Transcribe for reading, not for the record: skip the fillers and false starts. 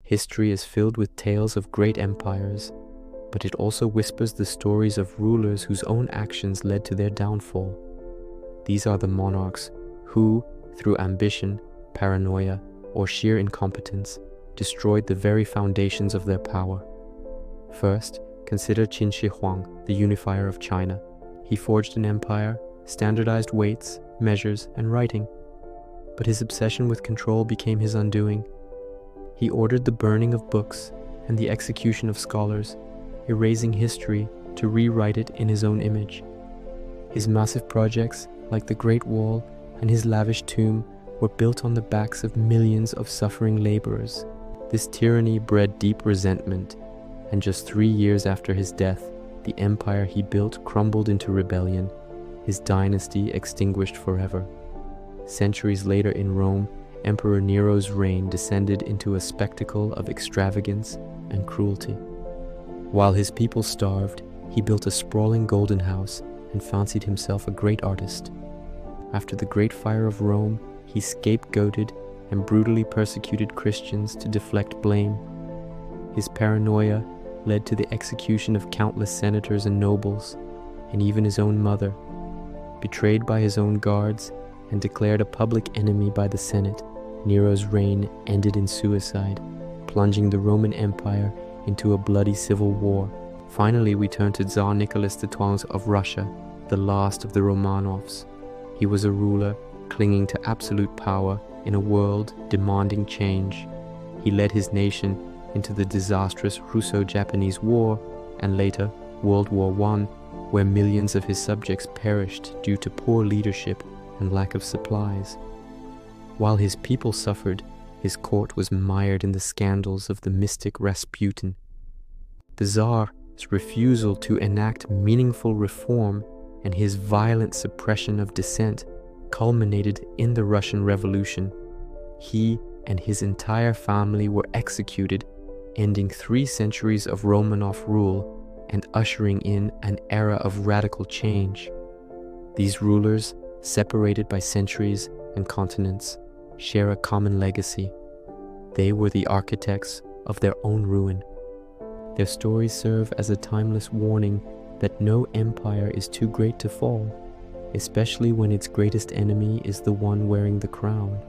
History is filled with tales of great empires, but it also whispers the stories of rulers whose own actions led to their downfall. These are the monarchs who, through ambition, paranoia, or sheer incompetence, destroyed the very foundations of their power. First, consider Qin Shi Huang, the unifier of China. He forged an empire, standardized weights, measures, and writing. But his obsession with control became his undoing. He ordered the burning of books and the execution of scholars, erasing history to rewrite it in his own image. His massive projects, like the Great Wall and his lavish tomb, were built on the backs of millions of suffering laborers. This tyranny bred deep resentment, and just 3 years after his death, the empire he built crumbled into rebellion, his dynasty extinguished forever. Centuries later in Rome, Emperor Nero's reign descended into a spectacle of extravagance and cruelty. While his people starved, he built a sprawling golden house and fancied himself a great artist. After the Great Fire of Rome, he scapegoated and brutally persecuted Christians to deflect blame. His paranoia led to the execution of countless senators and nobles, and even his own mother. Betrayed by his own guards and declared a public enemy by the Senate, Nero's reign ended in suicide, plunging the Roman Empire into a bloody civil war. Finally, we turn to Tsar Nicholas II of Russia, the last of the Romanovs. He was a ruler clinging to absolute power in a world demanding change. He led his nation into the disastrous Russo-Japanese War and later World War I, where millions of his subjects perished due to poor leadership and lack of supplies. While his people suffered, his court was mired in the scandals of the mystic Rasputin. The Tsar's refusal to enact meaningful reform and his violent suppression of dissent culminated in the Russian Revolution. He and his entire family were executed, ending 3 centuries of Romanov rule and ushering in an era of radical change. These rulers, separated by centuries and continents, share a common legacy. They were the architects of their own ruin. Their stories serve as a timeless warning that no empire is too great to fall, especially when its greatest enemy is the one wearing the crown.